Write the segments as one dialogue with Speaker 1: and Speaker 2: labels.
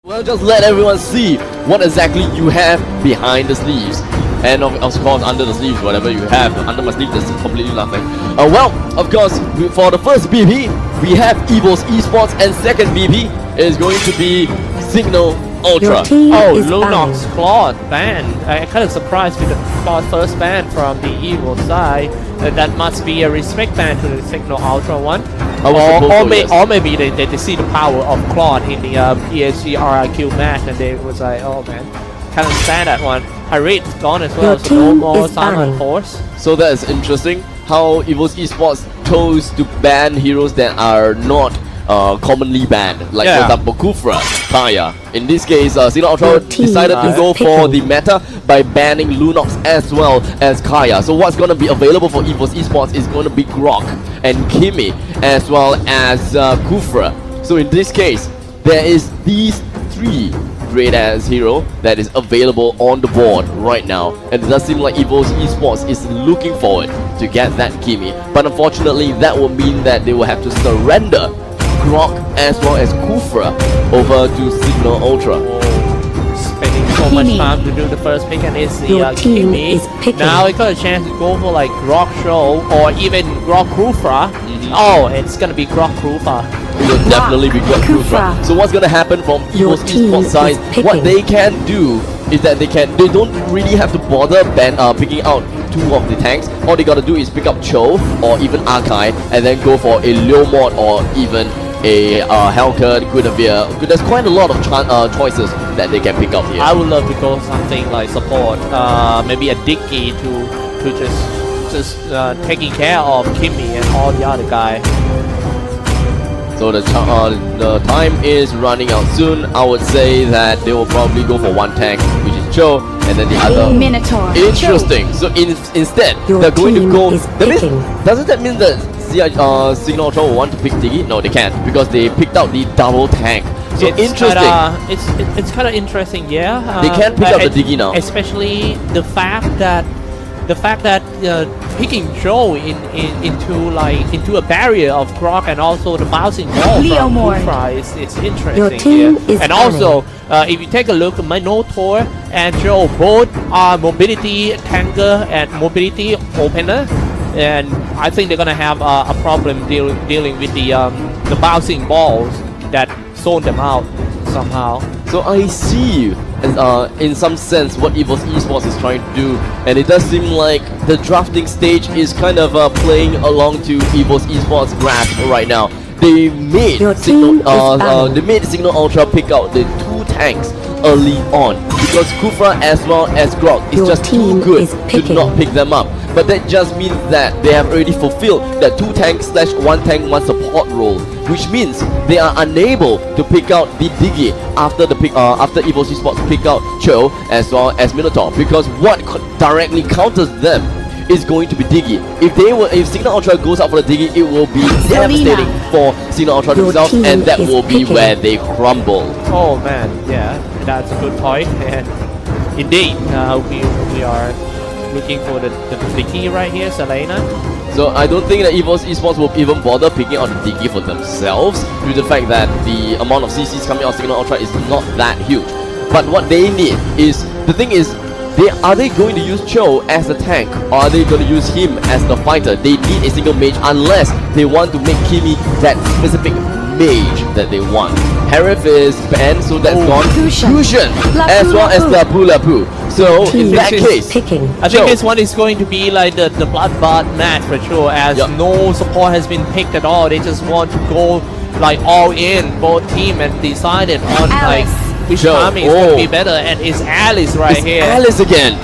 Speaker 1: Well, just let everyone see what exactly you have behind the sleeves. And of course, under the sleeves, whatever you have. Under my sleeve, there's completely nothing. Well, of course, for the first BP, we have EVO's Esports, and second BP is going to be CIGNAL Ultra.
Speaker 2: Oh, Lunox Claude banned. I'm kind of surprised with the Claude first ban from the EVO side. That must be a respect ban to the CIGNAL Ultra one. Or maybe they see the power of Claude in the PSG RIQ match and they was like, oh man, can't stand that one. Harit's gone as well, so no more Summon Force.
Speaker 1: So that is interesting how EVO's Esports chose to ban heroes that are not commonly banned, like for example Kufra, Kaya. In this case, CIGNAL Ultra decided to go for the meta by banning Lunox as well as Kaya. So what's going to be available for EVO's Esports is going to be Grok and Kimi as well as Kufra. So in this case, there is these three great ass hero that is available on the board right now, and it does seem like EVO's Esports is looking forward to get that Kimi, but unfortunately that will mean that they will have to surrender Grok as well as Kufra over to CIGNAL Ultra.
Speaker 2: Spending so much time to do the first pick, and it's the Kimi. Now it got a chance to go for like Grok Show or even Grok Kufra. Oh, it's gonna be Grok Kufra.
Speaker 1: It will definitely be Grok Kufra. So what's gonna happen from EVO's Esports side? What they can do is that they don't really have to bother picking out two of the tanks. All they gotta do is pick up Cho or even Arkai and then go for a Leomord or even a Helker, Guinevere. There's quite a lot of choices that they can pick up here.
Speaker 2: I would love to go something like support, maybe a Dicky to just taking care of Kimi and all the other guys.
Speaker 1: So the time is running out soon. I would say that they will probably go for one tank, which is Cho, and then the other
Speaker 3: Minotaur.
Speaker 1: Interesting. So instead, they're going to go. Doesn't that mean that CIGNAL Ultra will want to pick Diggy? No, they can't, because they picked out the double tank. So it's interesting.
Speaker 2: It's kind of interesting, yeah.
Speaker 1: They can't pick up the Diggy now,
Speaker 2: especially the fact that picking Joe into a barrier of Grok and also the bouncing ball from Kufra is interesting here. And also, if you take a look, Minotaur and Joe both are mobility tanker and mobility opener, and I think they're gonna have a problem dealing with the bouncing balls that zone them out somehow.
Speaker 1: So I see in some sense what EVO's Esports is trying to do, and it does seem like the drafting stage is kind of playing along to EVO's Esports grasp right now. They made CIGNAL Ultra pick out the two tanks early on because Kufra as well as Grok is just too good to not pick them up. But that just means that they have already fulfilled that 2 tank / 1 tank 1 support role, which means they are unable to pick out the Diggy after EVO's Esports pick out Cho as well as Minotaur, because what directly counters them is going to be Diggy. If CIGNAL Ultra goes out for the Diggy, it will be devastating for CIGNAL Ultra themselves, and that will be where they crumble.
Speaker 2: Oh man, yeah, that's a good point. And indeed, we are looking for the Diggy right here, Selena.
Speaker 1: So I don't think that EVO's Esports will even bother picking out the Diggy for themselves, due to the fact that the amount of CCs coming out of CIGNAL Ultra is not that huge. But what they need is, the thing is, are they going to use Cho as a tank, or are they going to use him as the fighter? They need a single mage unless they want to make Kimi that specific mage that they want. Harif is banned, so that's gone. Fusion as well as Lapu Lapu. So in that case,
Speaker 2: I think this one is going to be like the bloodbath match for sure, as no support has been picked at all. They just want to go like all in, both team, and decided on like which timing is going to be better, and it's Alice here.
Speaker 1: Alice again.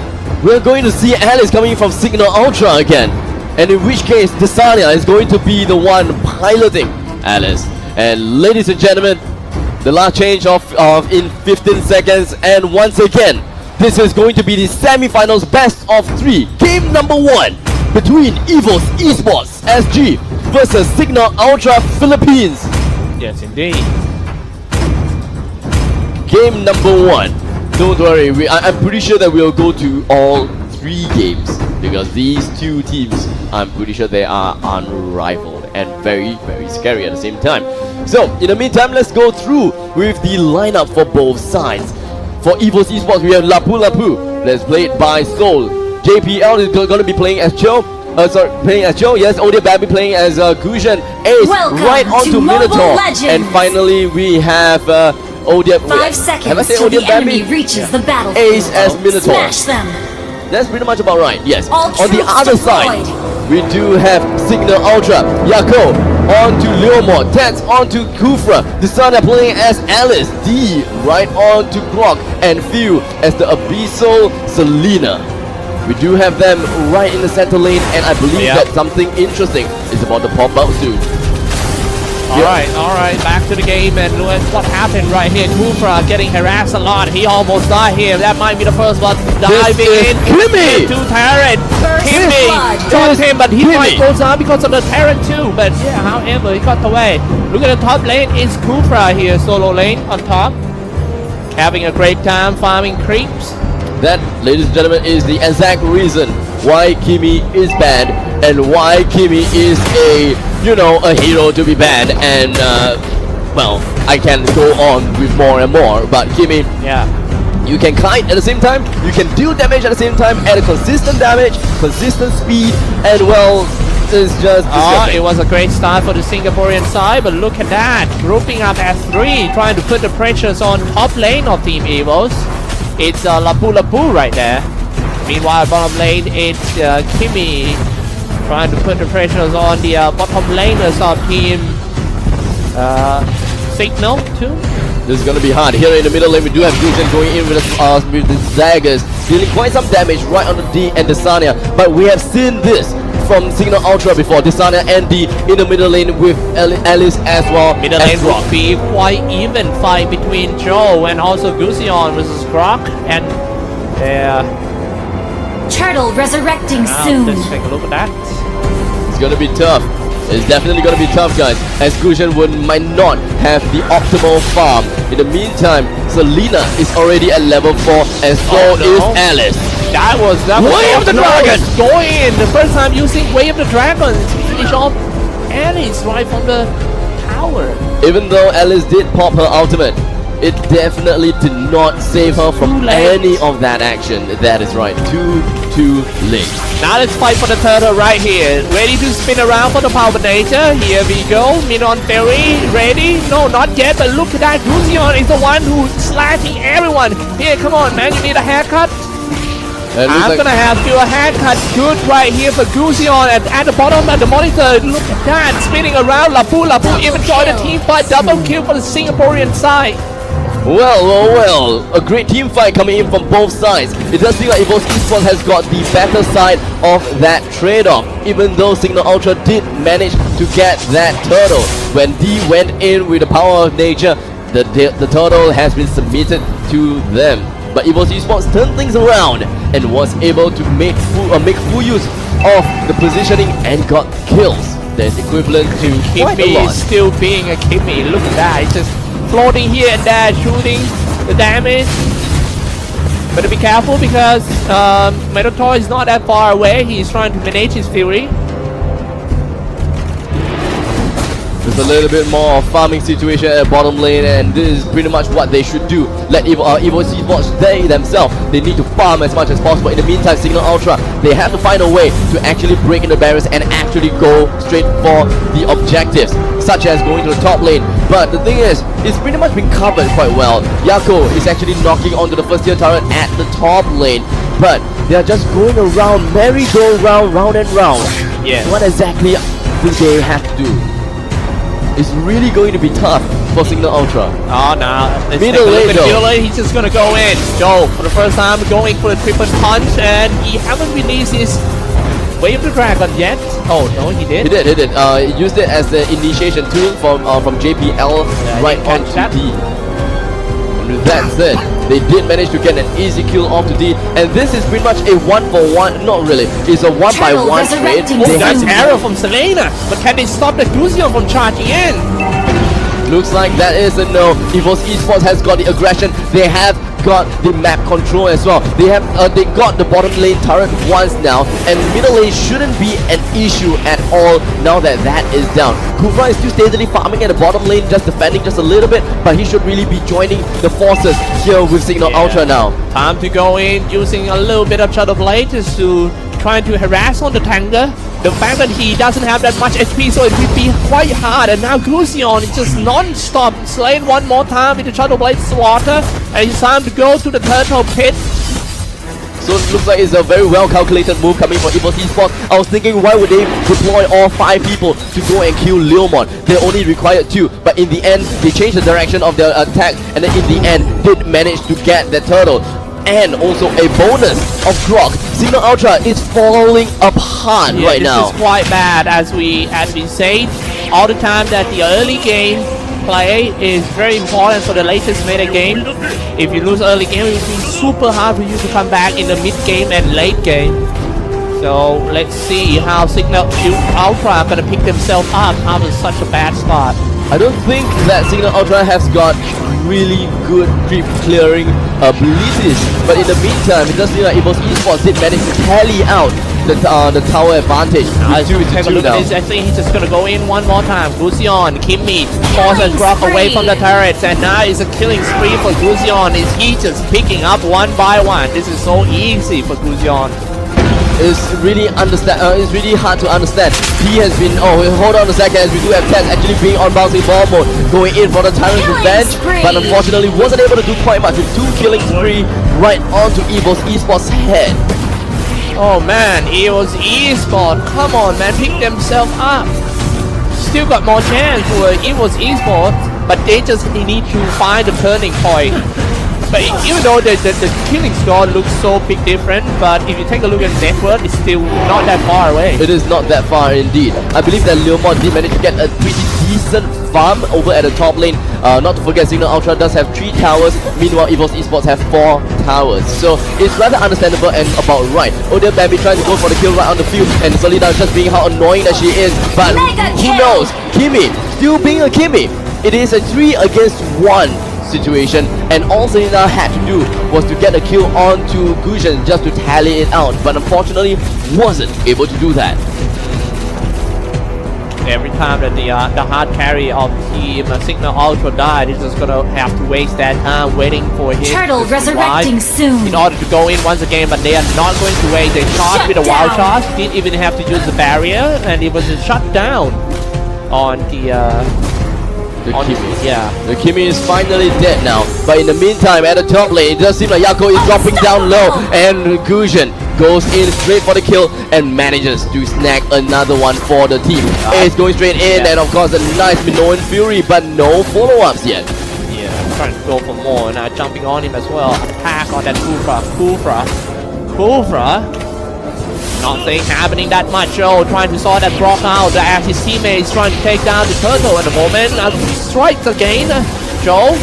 Speaker 1: We're going to see Alice coming from CIGNAL Ultra again, and in which case Desania is going to be the one piloting Alice. And ladies and gentlemen, the last change of in 15 seconds, and once again, this is going to be the semi-finals best of 3. Game number 1 between EVO's Esports SG versus CIGNAL Ultra Philippines.
Speaker 2: Yes, indeed.
Speaker 1: Game number 1. Don't worry, I'm pretty sure that we'll go to all 3 games, because these 2 teams, I'm pretty sure they are unrivaled and very, very scary at the same time. So, in the meantime, let's go through with the lineup for both sides. For EVO's Esports, we have Lapu Lapu. Let's play it by Soul. JPL is going to be playing as Joe. Playing as Joe. Yes, Odia Bambi playing as Gusion. Ace right onto Minotaur. And finally, we have Odia.
Speaker 3: 5 seconds
Speaker 1: have I said
Speaker 3: till
Speaker 1: Odia
Speaker 3: the
Speaker 1: Bambi?
Speaker 3: enemy reaches the battlefield.
Speaker 1: Ace as Minotaur.
Speaker 3: Smash them.
Speaker 1: That's pretty much about right, yes.
Speaker 3: All
Speaker 1: On the
Speaker 3: troops
Speaker 1: other
Speaker 3: deployed.
Speaker 1: side, we do have Signal Ultra, Yako on to Leomor, Tats on to Kufra, Desana playing as Alice, D right on to Grok, and Few as the Abyssal Selena. We do have them right in the center lane, and I believe that something interesting is about to pop out soon.
Speaker 2: Alright, back to the game, and look what happened right here. Kufra getting harassed a lot. He almost died here. That might be the first one diving in to Terran. Kimmy got him, but he might go down because of the Terran too. But yeah, however, he got away. Look at the top lane. It's Kufra here, solo lane on top. Having a great time farming creeps.
Speaker 1: That, ladies and gentlemen, is the exact reason why Kimmy is banned and why Kimmy is a hero to be banned. And well, I can go on with more and more, but Kimmy, you can kite at the same time, you can deal damage at the same time at a consistent damage, consistent speed, and well, it's just disgusting.
Speaker 2: It was a great start for the Singaporean side, but look at that, grouping up as 3, trying to put the pressures on top lane of Team EVOs. It's Lapu Lapu right there. Meanwhile, bottom lane, it's Kimmy trying to put the pressures on the bottom laners of Team Signal too.
Speaker 1: This is going to be hard. Here in the middle lane, we do have Gusion going in with the daggers, dealing quite some damage right on the D and Desania. But we have seen this from Signal Ultra before. Desania and D in the middle lane with Alice as well.
Speaker 2: Middle lane will be quite even fight between Joe and also Gusion versus Grok. And
Speaker 3: Turtle resurrecting soon.
Speaker 2: Let's take a look at that.
Speaker 1: It's going to be tough. It's definitely going to be tough, guys, as Gusion might not have the optimal farm. In the meantime, Selena is already at level 4, and so is Alice.
Speaker 2: That was
Speaker 1: Wave of the Dragon!
Speaker 2: Going in the first time using Wave of the Dragon to finish off Alice right from the tower.
Speaker 1: Even though Alice did pop her ultimate, it definitely did not save her from any of that action. That is right, too late.
Speaker 2: Now let's fight for the turtle right here. Ready to spin around for the power nature. Here we go. Minon Fairy, ready? No, not yet, but look at that. Gusion is the one who's slashing everyone. Here, come on, man, you need a haircut? I'm gonna have to do a haircut good right here for Gusion, and at the bottom of the monitor, look at that, spinning around. Lapu Lapu even joined the team fight, double kill for the Singaporean side.
Speaker 1: Well, a great team fight coming in from both sides. It does seem like EVO's Esports has got the better side of that trade-off, even though Signal Ultra did manage to get that turtle. When D went in with the power of nature, the turtle has been submitted to them. But EVO's Esports turned things around and was able to make full use of the positioning and got kills. That's equivalent to quite a lot.
Speaker 2: Kimmy still being a Kimmy. Look at that, it's just floating here and there, shooting the damage. Better be careful because Minotaur is not that far away. He's trying to manage his fury.
Speaker 1: There's a little bit more farming situation at the bottom lane, and this is pretty much what they should do. Let EVO Esports, they themselves, they need to farm as much as possible. In the meantime, Signal Ultra, they have to find a way to actually break in the barriers and actually go straight for the objectives, such as going to the top lane. But the thing is, it's pretty much been covered quite well. Yako is actually knocking onto the first tier turret at the top lane, but they are just going around, merry-go-round, round and round.
Speaker 2: Yeah.
Speaker 1: What exactly do they have to do? It's really going to be tough for Signal Ultra.
Speaker 2: Oh, no.
Speaker 1: Middle lane,
Speaker 2: he's just gonna go in. Joe, for the first time, going for the triple punch, and he haven't released his Wave of the Dragon yet. Oh, no, he did?
Speaker 1: He did. He used it as the initiation tool from JPL right on to D. And with that said, they did manage to get an easy kill off to D, and this is pretty much a 1-for-1, not really, it's a 1-by-1 trade.
Speaker 2: Oh, nice arrow from Selena, but can they stop the Gusion from charging in?
Speaker 1: Looks like that is a no. EVO's Esports has got the aggression. They have got the map control as well. They got the bottom lane turret once now, and middle lane shouldn't be an issue at all now that is down. Kufra is still steadily farming at the bottom lane, just defending just a little bit, but he should really be joining the forces here with Signal Ultra now.
Speaker 2: Time to go in using a little bit of Shadow Blade just to trying to harass on the tanker. The fact that he doesn't have that much HP, so it will be quite hard. And now Gusion is just non-stop slain one more time with the Shadow Blade Slaughter, and it's time to go to the turtle pit.
Speaker 1: So it looks like it's a very well calculated move coming from EVO Esports. I was thinking, why would they deploy all 5 people to go and kill Leomon? They only required 2, but in the end they changed the direction of their attack, and then in the end did manage to get the turtle. And also a bonus of Grok. Signal Ultra is falling apart right now.
Speaker 2: This is quite bad, as we say all the time, that the early game play is very important for the latest meta game. If you lose early game, it will be super hard for you to come back in the mid game and late game. So let's see how Signal Ultra are gonna pick themselves up after such a bad start.
Speaker 1: I don't think that Signal Ultra has got really good creep clearing abilities, but in the meantime, it does seem like EVO Esports did manage to tally out the tower advantage.
Speaker 2: Take a look at this. I think he's just gonna go in one more time. Gusion, Kimmy forces Grok away from the turrets, and now it's a killing spree for Gusion. Is he just picking up one by one? This is so easy for Gusion.
Speaker 1: It's really hard to understand. He has been, hold on a second, as we do have Tess actually being on bouncing ball mode, going in for the Tyrant's Revenge, but unfortunately wasn't able to do quite much with 2 killing spree right onto EVO Esports' head.
Speaker 2: Oh man, EVO Esports, come on man, pick themselves up. Still got more chance for EVO Esports, but they just need to find the turning point. But even though the killing score looks so big different, but if you take a look at net worth, it's still not that far away.
Speaker 1: It is not that far indeed. I believe that Leomon did manage to get a pretty decent farm over at the top lane. Not to forget, Signal Ultra does have 3 towers, meanwhile EVO Esports have 4 towers. So it's rather understandable and about right. Odell Bambi trying to go for the kill right on the field, and Selena just being how annoying that she is. But who knows? Kimmy, still being a Kimmy. It is a 3 against 1 situation, and all Selena had to do was to get a kill onto Gusion just to tally it out, but unfortunately wasn't able to do that.
Speaker 2: Every time that the hard carry of team Signal Ultra died, it's just gonna have to waste that time waiting for him
Speaker 3: Turtle resurrecting soon
Speaker 2: in order to go in once again, but they are not going to wait. They charged with a wild charge, didn't even have to use the barrier, and it was just shut down on the
Speaker 1: Kimmy.
Speaker 2: Yeah.
Speaker 1: The Kimmy is finally dead now, but in the meantime at the top lane it does seem like Yako is dropping down low, and Gusion goes in straight for the kill and manages to snag another one for the team. Ace going straight in, and of course a nice Minoan Fury, but no follow-ups yet.
Speaker 2: Yeah, trying to go for more, now jumping on him as well. Attack on that Kufra. Nothing happening that much. Joe trying to sort that Grok out as his teammates trying to take down the turtle at the moment. Strikes again. Joe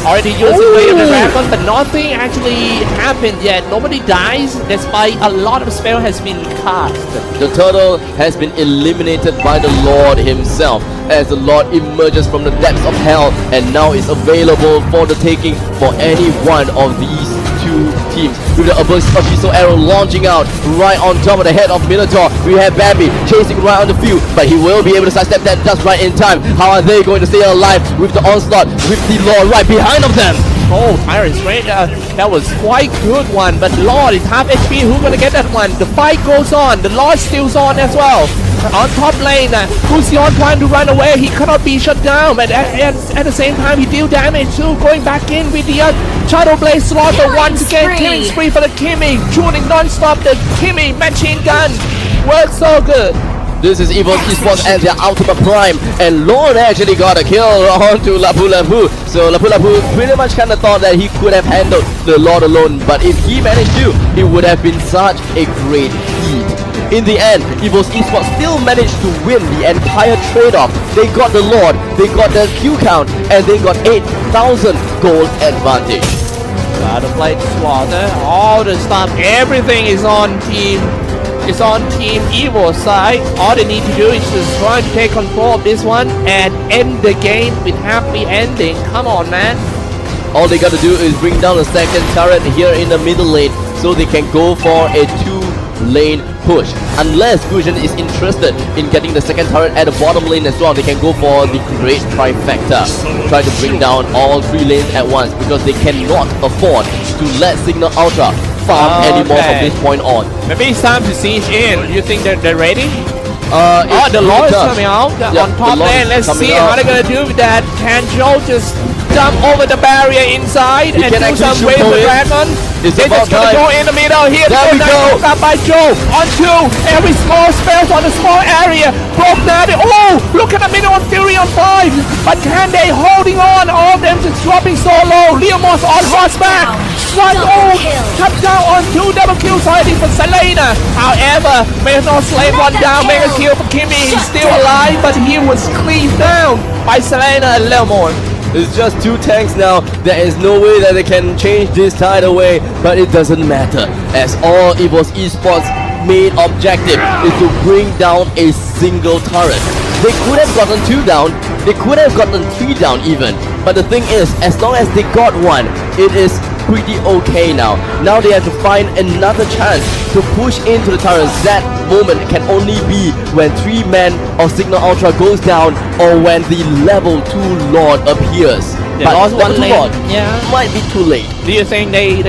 Speaker 2: already using Way of the Dragon, but nothing actually happened yet. Nobody dies despite a lot of spell has been cast.
Speaker 1: The turtle has been eliminated by the Lord himself, as the Lord emerges from the depths of hell and now is available for the taking for any one of these 2 teams. With the Abyssal Arrow launching out right on top of the head of Minotaur, we have Bambi chasing right on the field, but he will be able to sidestep that just right in time. How are they going to stay alive with the onslaught, with the Lord right behind of them?
Speaker 2: Oh, Tyrant's Rage, that was quite good one, but Lord is half HP. Who's gonna get that one? The fight goes on. The Lord still's on as well. On top lane, Gusion trying to run away. He cannot be shut down, but at the same time, he deal damage too. Going back in with the Shadow Blade Slaughter once again. Killing spree for the Kimmy. Shooting non-stop. The Kimmy machine gun works so good.
Speaker 1: This is EVO Esports at their ultimate prime, and Lord actually got a kill onto Lapu Lapu. So Lapu Lapu pretty much kind of thought that he could have handled the Lord alone, but if he managed to, it would have been such a great feat. In the end, EVO Esports still managed to win the entire trade-off. They got the Lord, they got the Q count, and they got 8,000 gold advantage.
Speaker 2: Shadow Blade Slaughter, all the stuff, everything is on team. It's on Team EVO side. All they need to do is just try to take control of this one and end the game with happy ending. Come on, man.
Speaker 1: All they gotta do is bring down a second turret here in the middle lane so they can go for a 2-lane push. Unless Fusion is interested in getting the second turret at the bottom lane as well, they can go for the great trifecta. Try to bring down all 3 lanes at once because they cannot afford to let Signal Ultra farm anymore from this point on.
Speaker 2: Maybe it's time to siege in. You think that they're ready? The
Speaker 1: It's
Speaker 2: Lord is
Speaker 1: tough.
Speaker 2: coming out
Speaker 1: Yeah,
Speaker 2: on
Speaker 1: the
Speaker 2: top
Speaker 1: Lord
Speaker 2: lane.
Speaker 1: is
Speaker 2: Let's
Speaker 1: coming
Speaker 2: see
Speaker 1: out.
Speaker 2: how they're gonna do with that. Can Joe just jump over the barrier inside
Speaker 1: He
Speaker 2: and
Speaker 1: can
Speaker 2: do
Speaker 1: actually
Speaker 2: some
Speaker 1: shoot
Speaker 2: wave
Speaker 1: for
Speaker 2: the
Speaker 1: it.
Speaker 2: dragon?
Speaker 1: It's
Speaker 2: They're
Speaker 1: about
Speaker 2: just gonna
Speaker 1: time.
Speaker 2: go in the middle here.
Speaker 1: There we go.
Speaker 2: Up by Joe on 2. Every small spells on a small area. Broke down. Oh, look at the middle on Fury on 5. But can they holding on? All of them just dropping so low. Leomor's on horseback. One cut down on 2 double kills already for Selena. However, Magnus slayed one down. Mega kill for Kimmy. He's still alive, but he was cleaved down by Selena and Leomor.
Speaker 1: It's just 2 tanks now. There is no way that they can change this tide away, but it doesn't matter, as all EVO's Esports' main objective is to bring down a single turret. They could have gotten 2 down, they could have gotten 3 down even, but the thing is, as long as they got 1, it is pretty okay now. Now they have to find another chance to push into the turrets. That moment can only be when 3 men of Signal Ultra goes down or when the level 2 Lord appears.
Speaker 2: They
Speaker 1: But
Speaker 2: lost
Speaker 1: level
Speaker 2: one
Speaker 1: 2
Speaker 2: lane.
Speaker 1: Lord
Speaker 2: Yeah.
Speaker 1: might be too late.
Speaker 2: Do you think they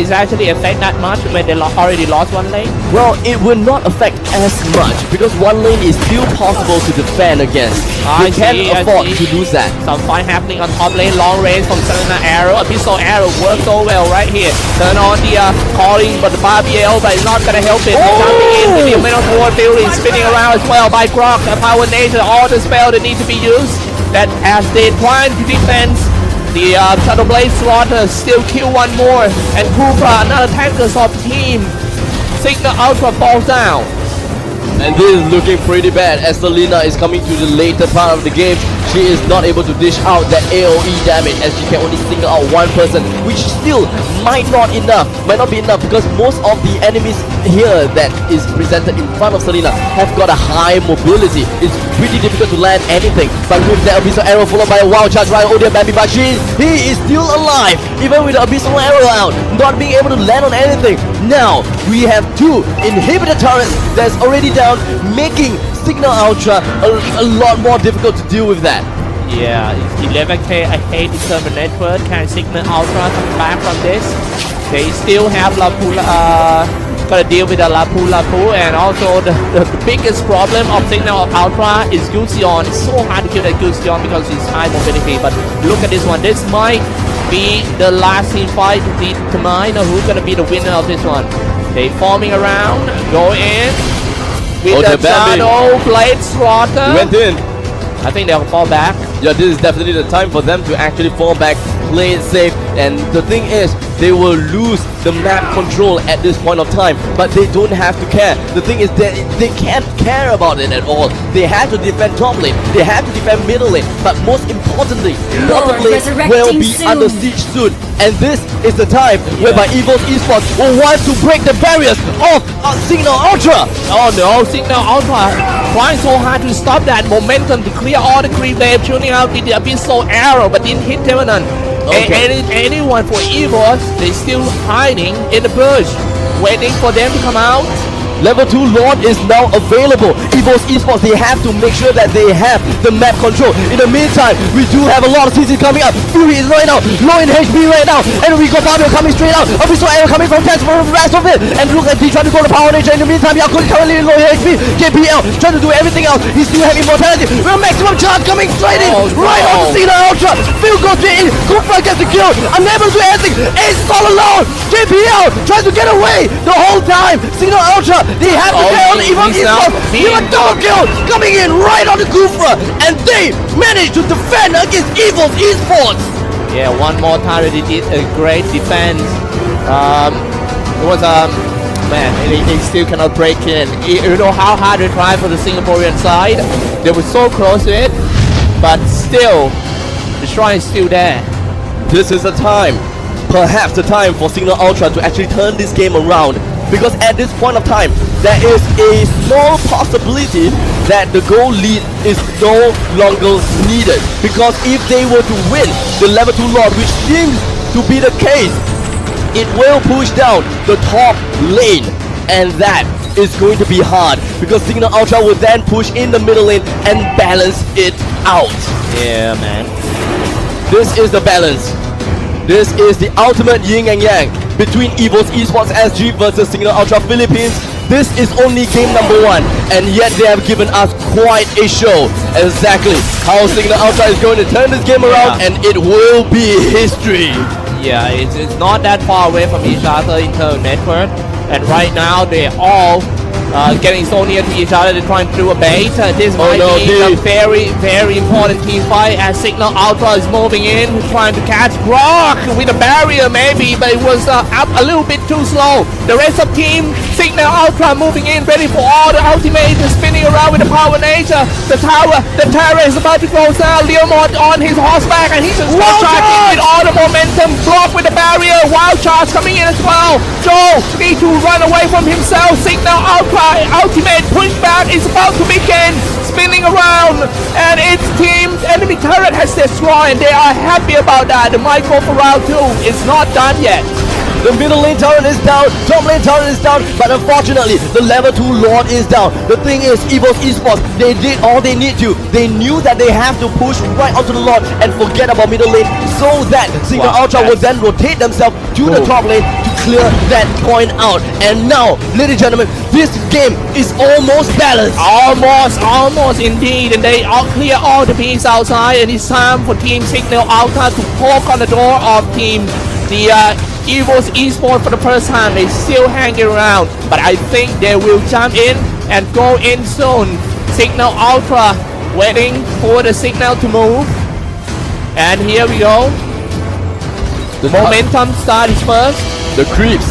Speaker 2: is actually affect that much when they already lost 1 lane?
Speaker 1: Well, it will not affect as much because 1 lane is still possible to defend against. They can't afford to lose that.
Speaker 2: Some fight happening on top lane, long range from Selena Arrow. Abyssal Arrow works so well right here. Turn on the calling, but the Barbiel, but it's not gonna help it. Jumping in with the middle toward Fury, spinning around as well by Grok. Power Nature, all the spell that need to be used. That as they try to defend. The Shadow Blade Slaughter still kill 1 more, and Kufra, another tankers of team. Signal Ultra falls down.
Speaker 1: And this is looking pretty bad as Selena is coming to the later part of the game. She is not able to dish out that AoE damage as she can only single out 1 person, which still might not be enough because most of the enemies here that is presented in front of Selena have got a high mobility. It's pretty difficult to land anything, but with the Abyssal Arrow followed by a wild charge right over there, Bambi, but he is still alive even with the Abyssal Arrow out, not being able to land on anything. Now we have 2 inhibitor turrets that's already down, making Signal Ultra a lot more difficult to deal with that.
Speaker 2: Yeah, 11k ahead in terms of network. Can Signal Ultra come back from this? They still have gotta deal with the Lapu and also the biggest problem of Signal Ultra is Gusion. It's so hard to kill that Gusion because it's high mobility, but look at this one. This might be the last team fight to determine who's gonna be the winner of this one. They forming around, go in with the Shadow Blade Slaughter.
Speaker 1: Went in.
Speaker 2: I think they'll fall back.
Speaker 1: Yeah, this is definitely the time for them to actually fall back, play it safe, and the thing is, they will lose the map control at this point of time, but they don't have to care. The thing is that they can't care about it at all. They have to defend top lane, they have to defend middle lane, but most importantly, bottom lane will be under siege soon. And this is the time whereby EVO's Esports will want to break the barriers of Signal Ultra.
Speaker 2: Oh no, Signal Ultra trying so hard to stop that momentum to clear all the creep wave, shooting out the Abyssal Arrow, but didn't hit Temenon.
Speaker 1: Okay.
Speaker 2: Anyone for EVOs, they still hiding in the bush, waiting for them to come out.
Speaker 1: Level 2 Lord is now available. EVO's Esports, they have to make sure that they have the map control. In the meantime, we do have a lot of CCs coming up. Fury is right now, low in HP right now. And we got Fabio coming straight out. Abyssal Arrow coming from Tens for the rest of it. And look at he trying to go to Power Nature. In the meantime, Yakut currently low in HP. JPL trying to do everything else. He still have immortality. With maximum charge coming straight in. Right on the Signal Ultra. Phil goes straight in. Kufra gets the kill. Unable to do anything. Ace is all alone. JPL tries to get away the whole time. Signal Ultra, they have to stay on EVO Esports. Even double kill coming in right on the Kufra, and they managed to defend against EVO's Esports.
Speaker 2: Yeah, one more time they did a great defense. It was man, they still cannot break in. You know how hard they tried for the Singaporean side. They were so close to it, but still, the shrine is still there.
Speaker 1: This is the time, perhaps the time for Signal Ultra to actually turn this game around. Because at this point of time, there is a small possibility that the goal lead is no longer needed. Because if they were to win the level 2 Lord, which seems to be the case, it will push down the top lane. And that is going to be hard because Signal Ultra will then push in the middle lane and balance it out.
Speaker 2: Yeah, man.
Speaker 1: This is the balance. This is the ultimate yin and yang between EVO's Esports SG versus Signal Ultra Philippines. This is only game number 1, and yet they have given us quite a show. Exactly how Signal Ultra is going to turn this game around, and it will be history.
Speaker 2: Yeah, it's not that far away from each other in terms of network, and right now they're all getting so near to each other. They're trying to do a bait. This might be a very, very important team fight as Signal Ultra is moving in, trying to catch Grok with a barrier maybe, but it was up a little bit too slow. The rest of team Signal Ultra moving in, ready for all the ultimate, spinning around with the power nature. The tower is about to close down. Leomord on his horseback, and he's just tracking with all the momentum. Block with the barrier. Wild charge coming in as well. Joe needs to run away from himself. Signal Ultra ultimate pushback is about to begin, spinning around, and its team's enemy turret has destroyed, and they are happy about that. The micro for round 2 is not done yet.
Speaker 1: The middle lane turret is down, top lane turret is down, but unfortunately, the level 2 Lord is down. The thing is, EVO's Esports, they did all they need to. They knew that they have to push right onto the Lord and forget about middle lane so that Signal Ultra will then rotate themselves to the top lane to clear that point out. And now, ladies and gentlemen, this game is almost balanced.
Speaker 2: Almost indeed, and they all clear all the pieces outside, and it's time for Team Signal Ultra to poke on the door of EVO's Esports for the first time. They still hanging around, but I think they will jump in and go in soon. Signal Ultra waiting for the signal to move, and here we go. The momentum starts first.
Speaker 1: The creeps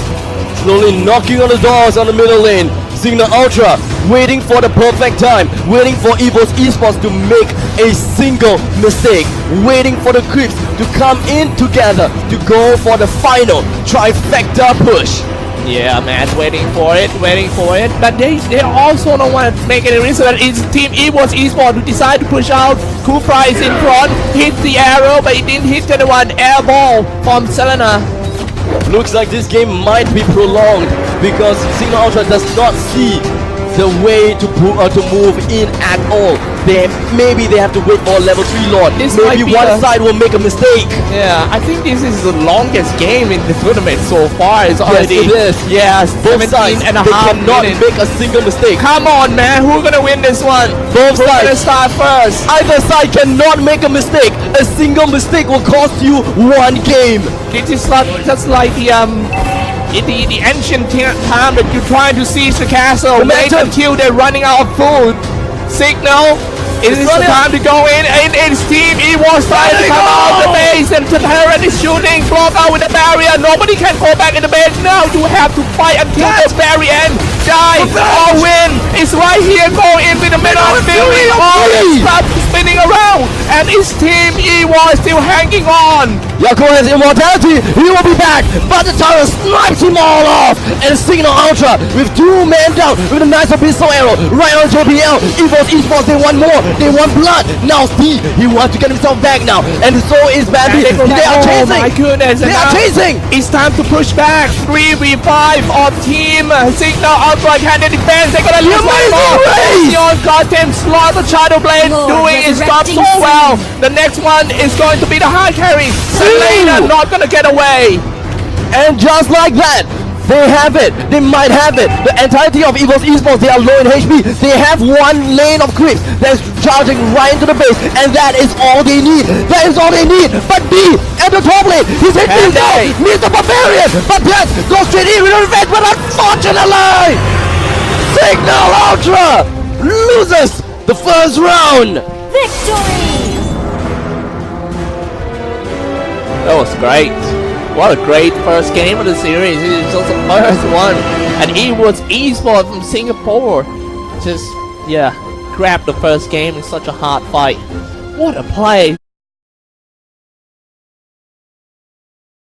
Speaker 1: slowly knocking on the doors on the middle lane. Signal Ultra waiting for the perfect time, waiting for EVO's Esports to make a single mistake, waiting for the creeps to come in together to go for the final trifecta push.
Speaker 2: Yeah, man, waiting for it, but they also don't want to make any risk. That it's Team EVO's Esports who decide to push out. Kufra is in front, hit the arrow, but it didn't hit anyone. Air ball from Selena.
Speaker 1: Looks like this game might be prolonged because Signal Ultra does not see the way to move in at all. Maybe they have to wait for a level 3 Lord. Maybe one side will make a mistake.
Speaker 2: Yeah, I think this is the longest game in the tournament so far. It's already,
Speaker 1: yes, it is.
Speaker 2: Yes,
Speaker 1: both sides,
Speaker 2: and a
Speaker 1: they
Speaker 2: half
Speaker 1: cannot
Speaker 2: minutes.
Speaker 1: make a single mistake.
Speaker 2: Come on, man, who's gonna win this one?
Speaker 1: Both
Speaker 2: Who's
Speaker 1: sides
Speaker 2: gonna start first?
Speaker 1: Either side cannot make a mistake. A single mistake will cost you one game.
Speaker 2: It is not just like the ancient time that you try to siege the castle. Wait until they're running out of food. Signal, it is the time to go in, and its team EVO's trying to come out of the base, and the turret is shooting, block out with the barrier. Nobody can go back in the base. Now you have to fight until the very end. Die or win. It's right here. Go in with the middle of the building. All stop spinning around, and its team EVO is still hanging on.
Speaker 1: Yako has immortality, he will be back, but the turret snipes him all off, and Signal Ultra with 2 men down with a nice pistol arrow right on JBL. EVO's Esports, they want more, they want blood. Now Steve, he wants to get himself back now, and so is Bambi. They are chasing.
Speaker 2: My goodness,
Speaker 1: they are chasing.
Speaker 2: It's time to push back. 3v5 of Team Signal Ultra. Can they defend? They're gonna lose one more. Leon got him, slot the Shadow Blade, doing his job so well. The next one is going to be the hard carry. Selena not gonna get away.
Speaker 1: And just like that, they have it. They might have it. The entirety of EVO's Esports, they are low in HP. They have one lane of creeps that's charging right into the base, and that is all they need. That is all they need. But B at the top lane, he's hit me down. Meets the Barbarian, but yes, goes straight in with a revenge. But unfortunately, Signal Ultra loses the first round.
Speaker 3: Victory!
Speaker 2: That was great. What a great first game of the series. It was just the first one. And it was Esports from Singapore. Just, yeah, grabbed the first game in such a hard fight. What a play.